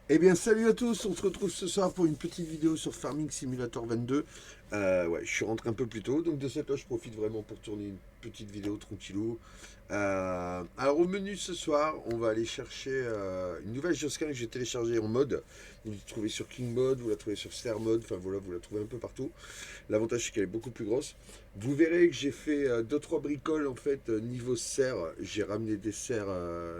Eh bien, salut à tous, on se retrouve ce soir pour une petite vidéo sur Farming Simulator 22. Ouais, je suis rentré un peu plus tôt, donc de cette là, je profite vraiment pour tourner une petite vidéo tranquillou. Alors, au menu ce soir, on va aller chercher une nouvelle Josquin que j'ai téléchargée en mode. Vous la trouvez sur King Mode, vous la trouvez sur Star Mode, enfin voilà, vous la trouvez un peu partout. L'avantage, c'est qu'elle est beaucoup plus grosse. Vous verrez que j'ai fait 2-3 bricoles en fait niveau serre. J'ai ramené des serres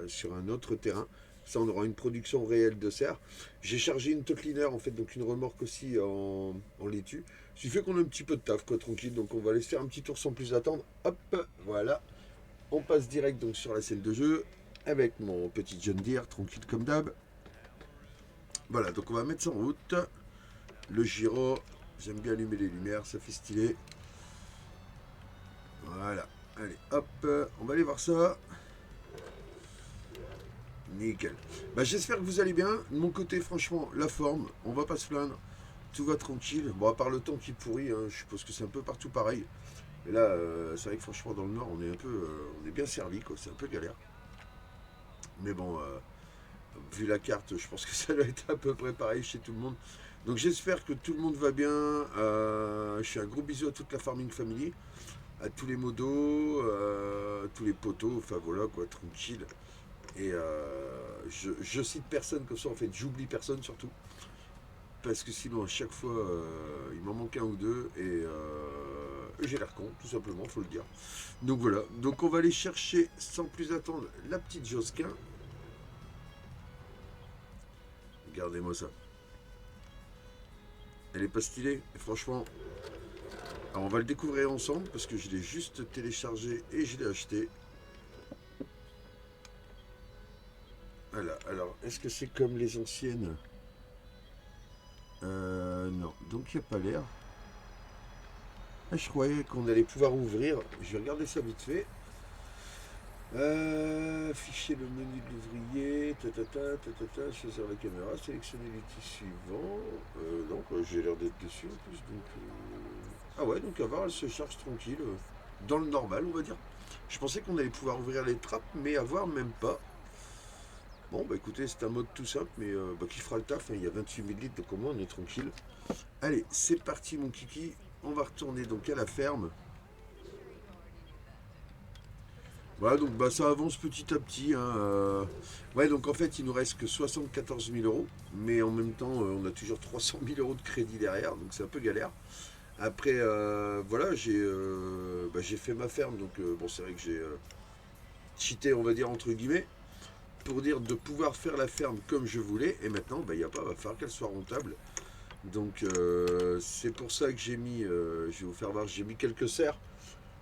sur un autre terrain. Ça, on aura une production réelle de serre. J'ai chargé une totliner en fait, donc une remorque aussi en laitue. Ce qui fait qu'on a un petit peu de taf, quoi, tranquille. Donc on va aller se faire un petit tour sans plus attendre. Hop, voilà. On passe direct donc sur la scène de jeu avec mon petit John Deere, tranquille comme d'hab. Voilà, donc on va mettre ça en route. Le gyro, j'aime bien allumer les lumières, ça fait stylé. Voilà. Allez, hop, on va aller voir ça. Nickel. Bah, j'espère que vous allez bien. De mon côté, franchement, la forme, on va pas se plaindre. Tout va tranquille. Bon, à part le temps qui pourrit, hein, je suppose que c'est un peu partout pareil. Et là, c'est vrai que franchement, dans le nord, on est un peu, on est bien servi, quoi. C'est un peu galère. Mais bon, vu la carte, je pense que ça doit être à peu près pareil chez tout le monde. Donc j'espère que tout le monde va bien. Je fais un gros bisou à toute la Farming Family, à tous les modos, tous les potos, enfin voilà quoi, tranquille. Et je cite personne comme ça, en fait, j'oublie personne surtout. Parce que sinon, à chaque fois, il m'en manque un ou deux j'ai l'air con, tout simplement, faut le dire. Donc voilà, donc on va aller chercher sans plus attendre la petite Josquin. Regardez-moi ça. Elle est pas stylée, et franchement. Alors on va le découvrir ensemble parce que je l'ai juste téléchargé et je l'ai acheté. Voilà, alors est-ce que c'est comme les anciennes? Non, donc il n'y a pas l'air. Ah, je croyais qu'on allait pouvoir ouvrir. Je vais regarder ça vite fait. Afficher le menu de l'ouvrier, choisir la caméra, sélectionner l'outil suivant. Non, bah, j'ai l'air d'être dessus en plus. Donc, ah ouais, donc à voir, elle se charge tranquille. Dans le normal, on va dire. Je pensais qu'on allait pouvoir ouvrir les trappes, mais à voir même pas. Bon, bah écoutez, c'est un mode tout simple, mais bah, qui fera le taf, hein. Il y a 28 000 litres, donc au moins on est tranquille. Allez, c'est parti mon kiki. On va retourner donc à la ferme. Voilà, donc bah, ça avance petit à petit, hein. Ouais, donc en fait, il nous reste que 74 000 euros, mais en même temps, on a toujours 300 000 euros de crédit derrière, donc c'est un peu galère. Après, voilà, j'ai fait ma ferme, donc bon, c'est vrai que j'ai cheaté, on va dire, entre guillemets, pour dire de pouvoir faire la ferme comme je voulais, et maintenant, bah, il n'y a pas, il va falloir qu'elle soit rentable. Donc, c'est pour ça que j'ai mis, je vais vous faire voir, j'ai mis quelques serres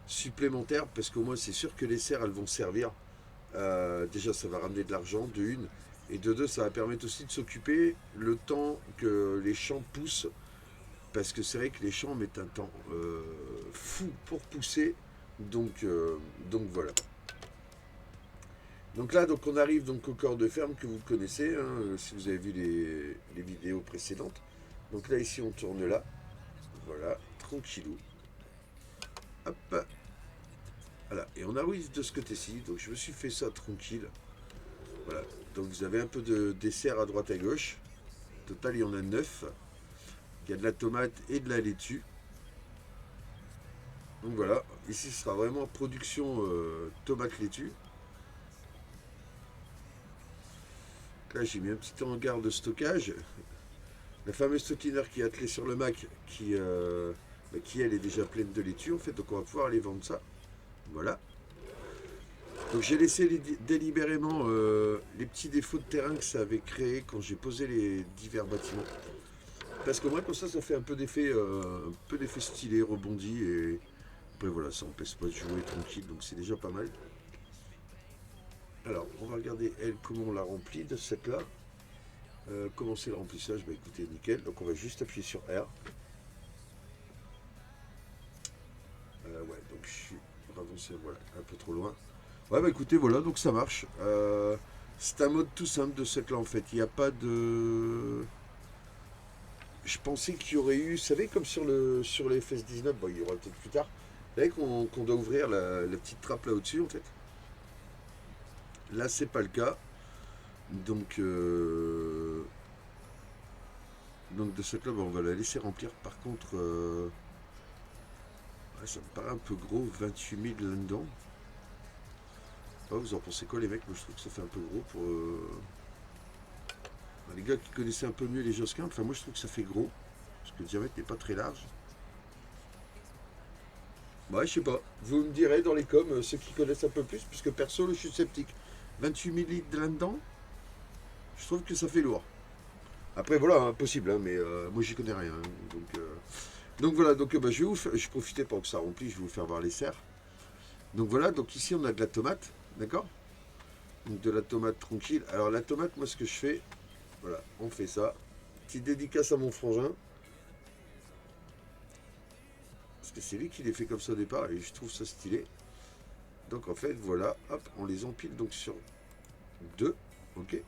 supplémentaires, parce qu'au moins, c'est sûr que les serres, elles vont servir. Déjà, ça va ramener de l'argent, de une. Et de deux, ça va permettre aussi de s'occuper le temps que les champs poussent. Parce que c'est vrai que les champs mettent un temps fou pour pousser. Donc, donc voilà. Donc là, donc on arrive donc au corps de ferme que vous connaissez, hein, si vous avez vu les vidéos précédentes. Donc là, ici, on tourne là. Voilà, tranquillou. Hop, voilà. Et on arrive de ce côté-ci. Donc je me suis fait ça tranquille. Voilà. Donc vous avez un peu de dessert à droite à gauche. Au total, il y en a 9. Il y a de la tomate et de la laitue. Donc voilà, ici ce sera vraiment production tomate laitue. Là j'ai mis un petit hangar de stockage. La fameuse totineur qui est attelée sur le Mac, qui elle est déjà pleine de laitue en fait, donc on va pouvoir aller vendre ça. Voilà. Donc j'ai laissé délibérément les petits défauts de terrain que ça avait créé quand j'ai posé les divers bâtiments. Parce qu'au moins comme ça fait un peu d'effet stylé, rebondi et après voilà, ça empêche pas de jouer tranquille, donc c'est déjà pas mal. Alors, on va regarder elle comment on la remplit de cette là. Comment c'est le remplissage? Bah écoutez, nickel. Donc on va juste appuyer sur R. Ouais, donc je suis avancé, voilà, un peu trop loin. Ouais, bah écoutez, voilà, donc ça marche. C'est un mode tout simple de cette là en fait. Il n'y a pas de. Je pensais qu'il y aurait eu, vous savez, comme sur les FS19, bon, il y aura peut-être plus tard. Vous savez qu'on doit ouvrir la petite trappe là au-dessus en fait. Là, c'est pas le cas. Donc, Donc de cette là, on va la laisser remplir. Par contre, ouais, ça me paraît un peu gros, 28 000 là-dedans. Oh, vous en pensez quoi les mecs? Moi je trouve que ça fait un peu gros pour... les gars qui connaissaient un peu mieux les Josquin, enfin moi je trouve que ça fait gros. Parce que le diamètre n'est pas très large. Ouais, je sais pas. Vous me direz dans les coms, ceux qui connaissent un peu plus, puisque perso, je suis sceptique. 28 millilitres là-dedans, je trouve que ça fait lourd. Après, voilà, impossible, hein, mais moi j'y connais rien. Hein, donc voilà, donc bah, je vais profiter pendant que ça remplit, je vais vous faire voir les serres. Donc voilà, donc ici on a de la tomate, d'accord? Donc de la tomate tranquille. Alors la tomate, moi ce que je fais, voilà, on fait ça. Petite dédicace à mon frangin. Parce que c'est lui qui les fait comme ça au départ et je trouve ça stylé. Donc en fait, voilà, hop, on les empile donc sur 2, ok.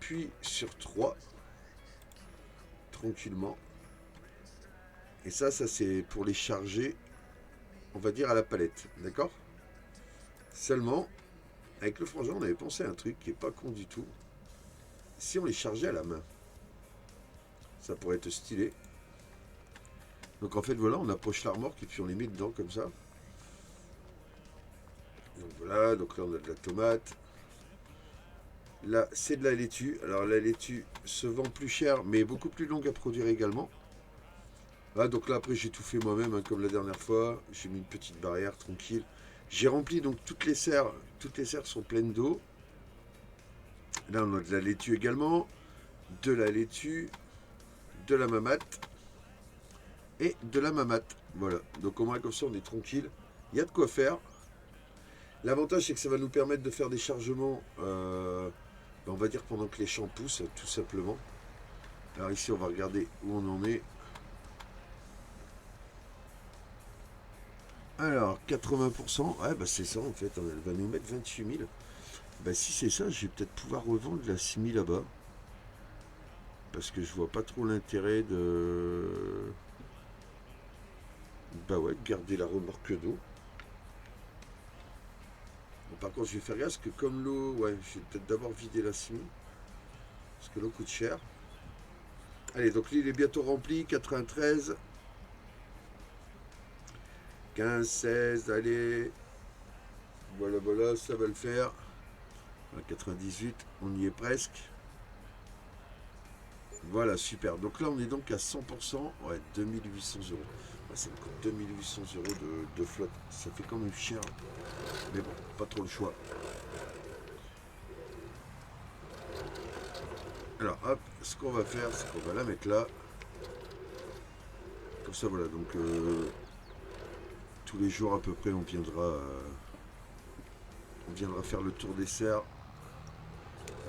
Puis sur 3, tranquillement. Et ça c'est pour les charger, on va dire à la palette, d'accord? Seulement, avec le frangin, on avait pensé à un truc qui est pas con du tout. Si on les chargeait à la main, ça pourrait être stylé. Donc en fait, voilà, on approche la remorque et puis on les met dedans comme ça. Donc voilà, donc là on a de la tomate. Là, c'est de la laitue. Alors la laitue se vend plus cher, mais beaucoup plus longue à produire également. Ah, donc là, après, j'ai tout fait moi-même, hein, comme la dernière fois. J'ai mis une petite barrière tranquille. J'ai rempli donc toutes les serres. Toutes les serres sont pleines d'eau. Là, on a de la laitue également. De la laitue. De la mamate. Et de la mamate. Voilà. Donc au moins, comme ça, on est tranquille. Il y a de quoi faire. L'avantage, c'est que ça va nous permettre de faire des chargements, on va dire, pendant que les champs poussent, tout simplement. Alors ici, on va regarder où on en est. Alors, 80%, ouais, bah c'est ça en fait, elle va nous mettre 28 000. Bah si c'est ça, je vais peut-être pouvoir revendre la 6 000 là-bas. Parce que je vois pas trop l'intérêt de... Bah ouais, de garder la remorque d'eau. Bon, par contre, je vais faire gaffe, parce que comme l'eau... Ouais, je vais peut-être d'abord vider la 6 000. Parce que l'eau coûte cher. Allez, donc l'île est bientôt remplie, 93. 15, 16, allez. Voilà, voilà, ça va le faire. 98, on y est presque. Voilà, super. Donc là, on est donc à 100%. Ouais, 2800 euros. Ouais, ça me coûte 2800 euros de flotte. Ça fait quand même cher. Mais bon, pas trop le choix. Alors, hop, ce qu'on va faire, c'est qu'on va la mettre là. Comme ça, voilà. Donc, tous les jours à peu près, on viendra faire le tour des serres.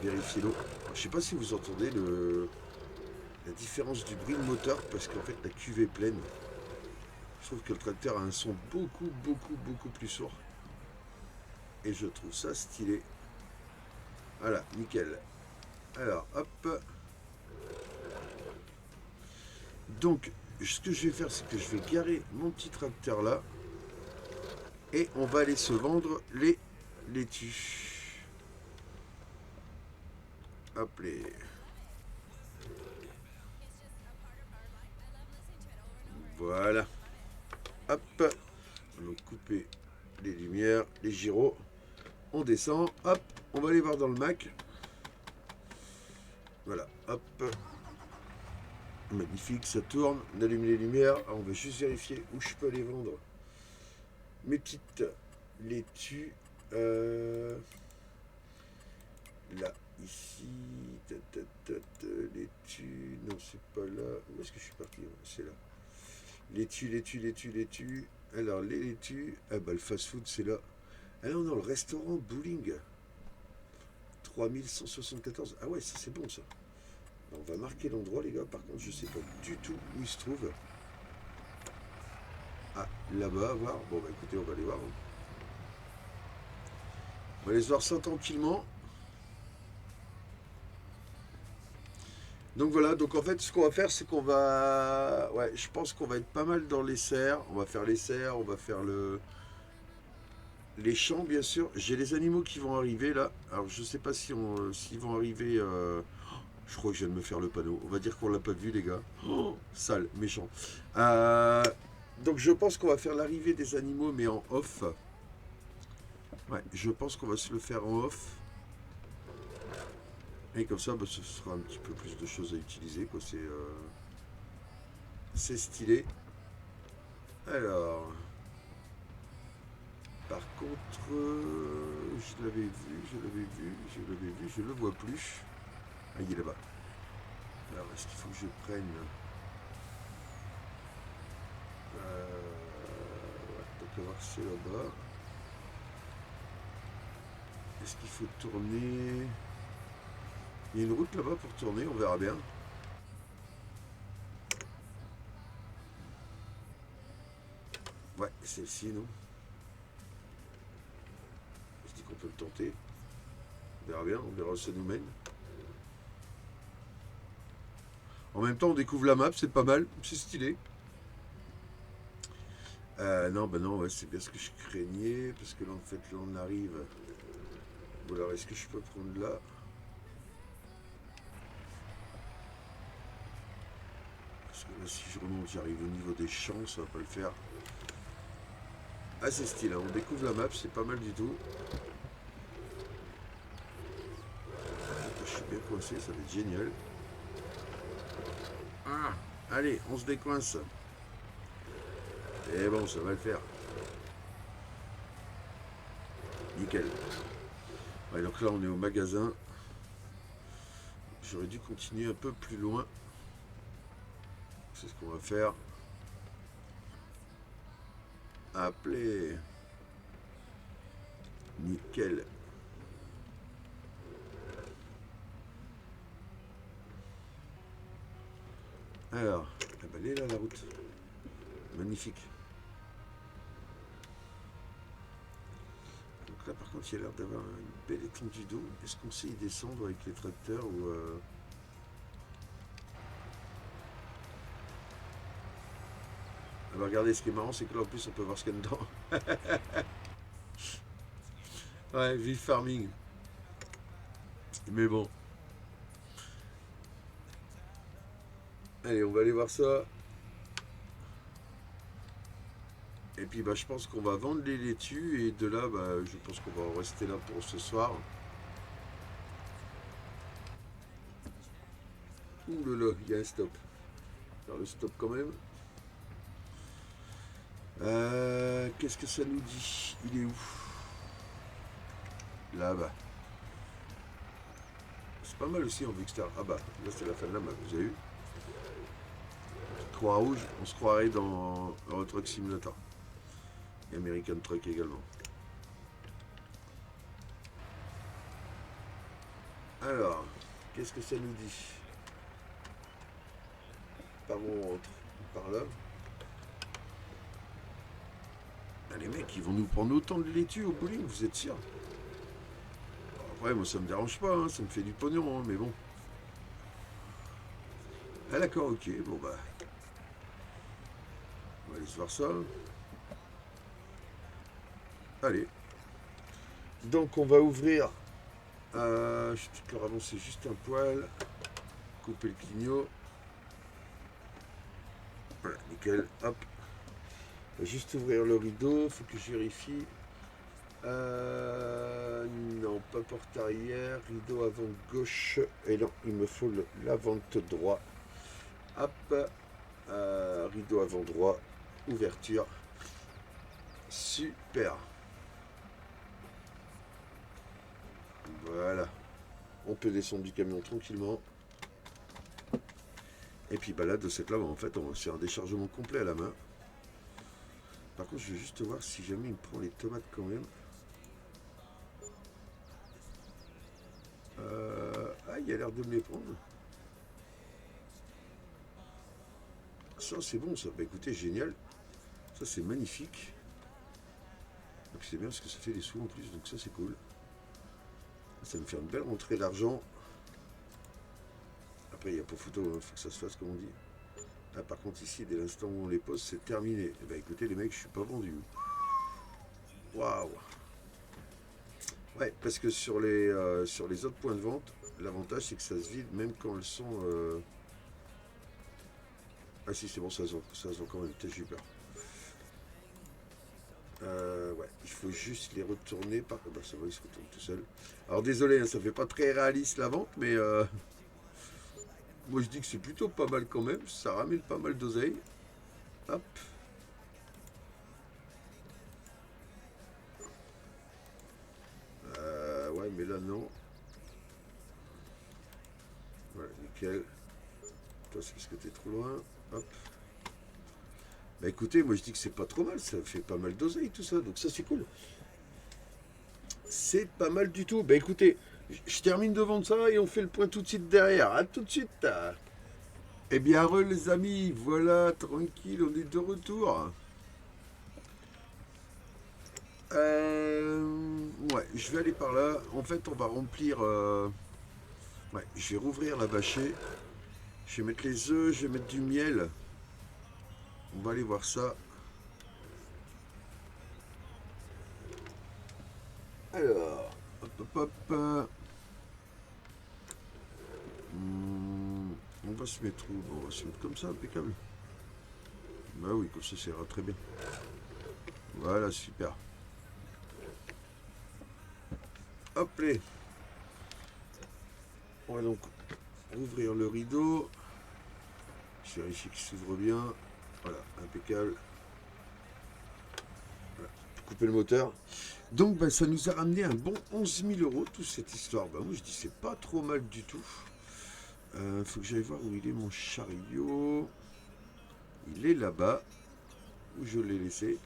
Vérifier l'eau. Je sais pas si vous entendez la différence du bruit de moteur parce qu'en fait la cuve est pleine. Je trouve que le tracteur a un son beaucoup plus sourd. Et je trouve ça stylé. Voilà, nickel. Alors, hop. Donc, ce que je vais faire, c'est que je vais garer mon petit tracteur là. Et on va aller se vendre les laitues. Hop les. Voilà. Hop. On va couper les lumières, les gyros. On descend. Hop. On va aller voir dans le Mac. Voilà. Hop. Magnifique, ça tourne. On allume les lumières. Alors, on va juste vérifier où je peux les vendre. Mes petites laitues. Là, ici. Laitue. Non, c'est pas là. Où est-ce que je suis parti? C'est là. Laitue. Alors, les laitues. Ah bah, le fast-food, c'est là. Ah non, non, le restaurant Bowling. 3174. Ah ouais, ça c'est bon ça. On va marquer l'endroit, les gars. Par contre, je sais pas du tout où il se trouve. Ah, là-bas, à voir. Bon, bah écoutez, on va aller voir. Hein. On va aller se voir ça tranquillement. Donc voilà, donc en fait, ce qu'on va faire, c'est qu'on va... Ouais, je pense qu'on va être pas mal dans les serres. On va faire les serres, on va faire les champs, bien sûr. J'ai les animaux qui vont arriver, là. Alors, je sais pas si s'ils vont arriver... Je crois que je viens de me faire le panneau. On va dire qu'on l'a pas vu, les gars. Oh, sale, méchant. Donc je pense qu'on va faire l'arrivée des animaux, mais en off. Ouais, je pense qu'on va se le faire en off. Et comme ça, bah, ce sera un petit peu plus de choses à utiliser, quoi. C'est stylé. Alors, par contre, je l'avais vu, je le vois plus. Ah, il est là-bas. Alors, est-ce qu'il faut que je prenne donc, on va voir que c'est là-bas. Est-ce qu'il faut tourner? Il y a une route là-bas pour tourner, on verra bien. Ouais, celle-ci, non? Je dis qu'on peut le tenter. On verra bien, on verra où ça nous mène. En même temps, on découvre la map, c'est pas mal, c'est stylé. Non, bah non, ouais, c'est bien ce que je craignais, parce que là, en fait, là, on arrive. Bon, alors, est-ce que je peux prendre là? Parce que là, si je remonte, j'arrive au niveau des champs, ça va pas le faire. Ah, c'est stylé, hein, on découvre la map, c'est pas mal du tout. Je suis bien coincé, ça va être génial. Ah, allez, on se décoince. Et bon, ça va le faire. Nickel. Ouais, donc là, on est au magasin. J'aurais dû continuer un peu plus loin. C'est ce qu'on va faire. Appeler. Nickel. Alors, ah bah, elle est là la route. Magnifique. Donc là par contre il y a l'air d'avoir une belle étendue d'eau. Est-ce qu'on sait y descendre avec les tracteurs ou Ah bah regardez, ce qui est marrant c'est que là en plus on peut voir ce qu'il y a dedans. Ouais, vive farming. Mais bon. Allez, on va aller voir ça. Et puis bah je pense qu'on va vendre les laitues et de là bah je pense qu'on va en rester là pour ce soir. Ouh là là, il y a un stop. Faire le stop quand même. Qu'est-ce que ça nous dit? Il est où? Là-bas. C'est pas mal aussi en vue extérieure. Ah bah, là c'est la fin de la map, vous avez vu? Croix rouge, on se croirait dans Euro Truck Simulator. Et American Truck également. Alors, qu'est-ce que ça nous dit? Par où on rentre? Par là. Ah, les mecs, ils vont nous prendre autant de laitue au bowling, vous êtes sûr? Après, moi ça me dérange pas, hein, ça me fait du pognon, hein, mais bon. Ah d'accord, ok, bon bah. On va aller se voir ça. Allez. Donc on va ouvrir. Je vais peut-être leur avancer juste un poil. Couper le clignot. Voilà, nickel. Hop. On va juste ouvrir le rideau. Faut que je vérifie. Non, pas porte arrière. Rideau avant gauche. Et non, il me faut l'avant droit. Hop. Rideau avant droit. Ouverture. Super. Voilà. On peut descendre du camion tranquillement. Et puis bah là, de cette lave, en fait, on va faire un déchargement complet à la main. Par contre, je vais juste voir si jamais il me prend les tomates quand même. Ah, il a l'air de me les prendre. Ça, c'est bon, ça. Bah écoutez, génial. Ça, c'est magnifique. Donc c'est bien parce que ça fait des sous en plus, donc ça, c'est cool. Ça me fait une belle rentrée d'argent. Après, il n'y a pas photo, il faut que ça se fasse comme on dit. Ah, par contre, ici, dès l'instant où on les pose, c'est terminé. Et bah écoutez, les mecs, je suis pas vendu. Waouh! Ouais, parce que sur les autres points de vente, l'avantage c'est que ça se vide même quand elles sont... Ah si c'est bon, ça se vend quand même, peut-être j'ai eu peur. Ouais, il faut juste les retourner par... Bah ça va, ils se retournent tout seuls. Alors désolé, hein, ça fait pas très réaliste la vente, mais moi je dis que c'est plutôt pas mal quand même, ça ramène pas mal d'oseille. Hop. Ouais, mais là non. Voilà, nickel. Toi, c'est parce que t'es trop loin. Hop. Bah écoutez, moi je dis que c'est pas trop mal, ça fait pas mal d'oseille tout ça, donc ça c'est cool. C'est pas mal du tout. Bah écoutez, je termine de vendre ça et on fait le point tout de suite derrière. À tout de suite. Eh bien, heureux les amis, voilà, tranquille, on est de retour. Ouais, je vais aller par là. En fait, on va remplir. Ouais, je vais rouvrir la bâchée. Je vais mettre les œufs, je vais mettre du miel. On va aller voir ça. Alors, hop, hop, hop. On va se mettre où? Bon, on va se mettre comme ça, impeccable. Bah oui, comme ça, ça ira très bien. Voilà, super. Hop là. On va donc ouvrir le rideau. Je vérifie qu'il s'ouvre bien. Voilà, impeccable. Voilà. Couper le moteur. Donc bah, ça nous a ramené un bon 11 000 euros, toute cette histoire. Bah moi je dis c'est pas trop mal du tout. Faut que j'aille voir où il est mon chariot. Il est là-bas, où je l'ai laissé.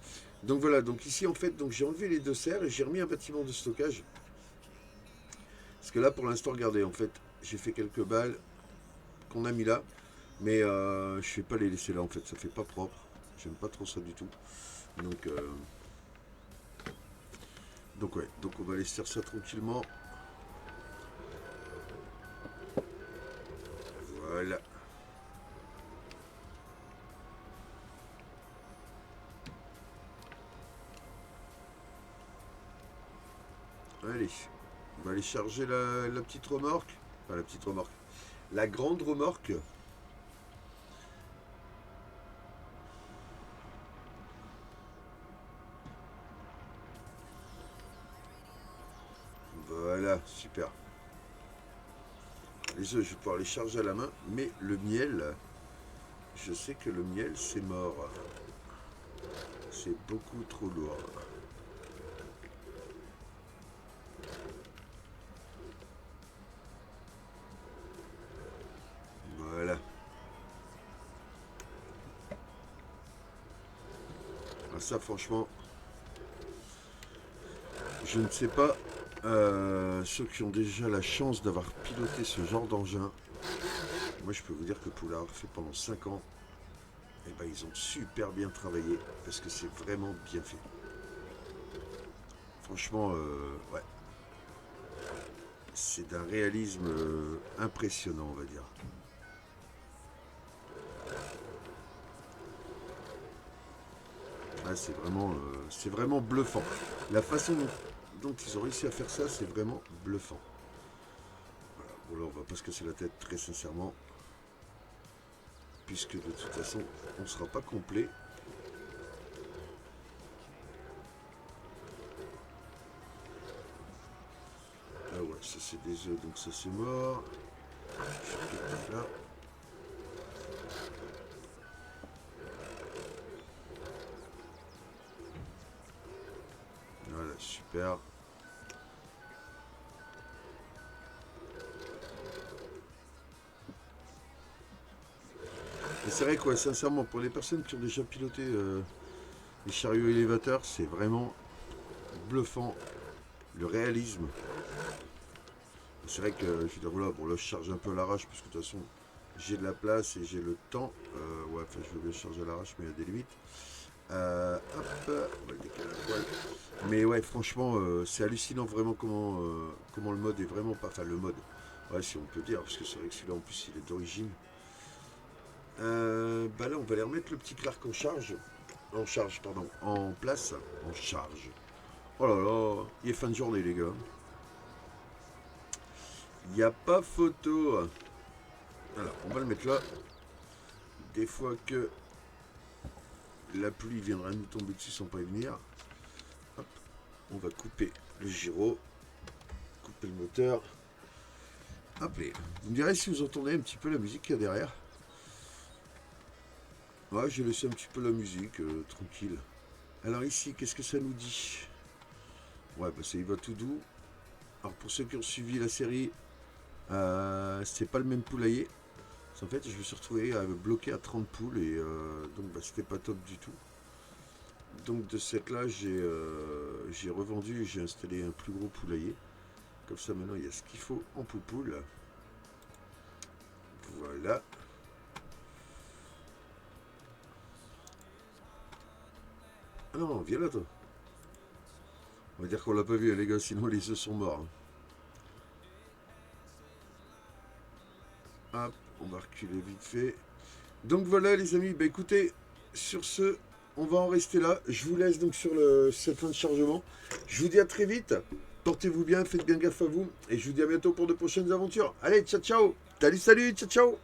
Donc voilà, donc ici en fait, donc j'ai enlevé les deux serres et j'ai remis un bâtiment de stockage. Parce que là pour l'instant, regardez, en fait, j'ai fait quelques balles qu'on a mis là. Mais je vais pas les laisser là en fait, ça fait pas propre. J'aime pas trop ça du tout. Donc, donc ouais, donc on va laisser faire ça tranquillement. Voilà. Allez, on va aller charger la petite remorque. Enfin la petite remorque. La grande remorque. Voilà, super. Les œufs, je vais pouvoir les charger à la main. Mais le miel, je sais que le miel, c'est mort. C'est beaucoup trop lourd. Voilà. Ah, ça, franchement, je ne sais pas. Ceux qui ont déjà la chance d'avoir piloté ce genre d'engin, moi je peux vous dire que pour l'avoir fait pendant 5 ans, eh ben, ils ont super bien travaillé parce que c'est vraiment bien fait. Franchement, ouais, c'est d'un réalisme impressionnant, on va dire. Ah, c'est vraiment bluffant. La façon dont ils ont réussi à faire ça, c'est vraiment bluffant. Voilà. Bon là, on va pas se casser la tête, très sincèrement, puisque de toute façon, on ne sera pas complet. Ah ouais, ça c'est des œufs, donc ça c'est mort. Là. Voilà, super. Et c'est vrai quoi, sincèrement, pour les personnes qui ont déjà piloté les chariots élévateurs, c'est vraiment bluffant. Le réalisme. C'est vrai que je vais dire, voilà, bon là je charge un peu à l'arrache, parce que de toute façon j'ai de la place et j'ai le temps. Ouais, enfin je veux bien charger à l'arrache, mais il y a des limites. Hop, on va le décaler à poil. Mais ouais, franchement, c'est hallucinant vraiment comment le mode est vraiment pas. Enfin, le mode, ouais, si on peut dire, parce que c'est vrai que celui-là en plus il est d'origine. Bah là, on va aller remettre le petit Clark en charge. En charge, pardon, en place, en charge. Oh là là, il est fin de journée, les gars. Il n'y a pas photo. Alors, on va le mettre là. Des fois que la pluie viendra nous tomber dessus sans prévenir. Hop, on va couper le gyro. Couper le moteur. Hop, et vous me direz si vous entendez un petit peu la musique qu'il y a derrière. Ouais, j'ai laissé un petit peu la musique, tranquille. Alors ici, qu'est-ce que ça nous dit? Ouais, bah ça y va tout doux. Alors pour ceux qui ont suivi la série, c'est pas le même poulailler. En fait, je me suis retrouvé bloqué à 30 poules et donc bah, c'était pas top du tout. Donc de cette là, j'ai revendu et j'ai installé un plus gros poulailler. Comme ça maintenant il y a ce qu'il faut en poupoule. Voilà. Ah non, viens là toi. On va dire qu'on l'a pas vu, hein, les gars, sinon les œufs sont morts. Hop, on va reculer vite fait. Donc voilà les amis, bah écoutez, sur ce, on va en rester là. Je vous laisse donc sur cette fin de chargement. Je vous dis à très vite. Portez-vous bien, faites bien gaffe à vous. Et je vous dis à bientôt pour de prochaines aventures. Allez, ciao ciao. Salut, salut, ciao ciao.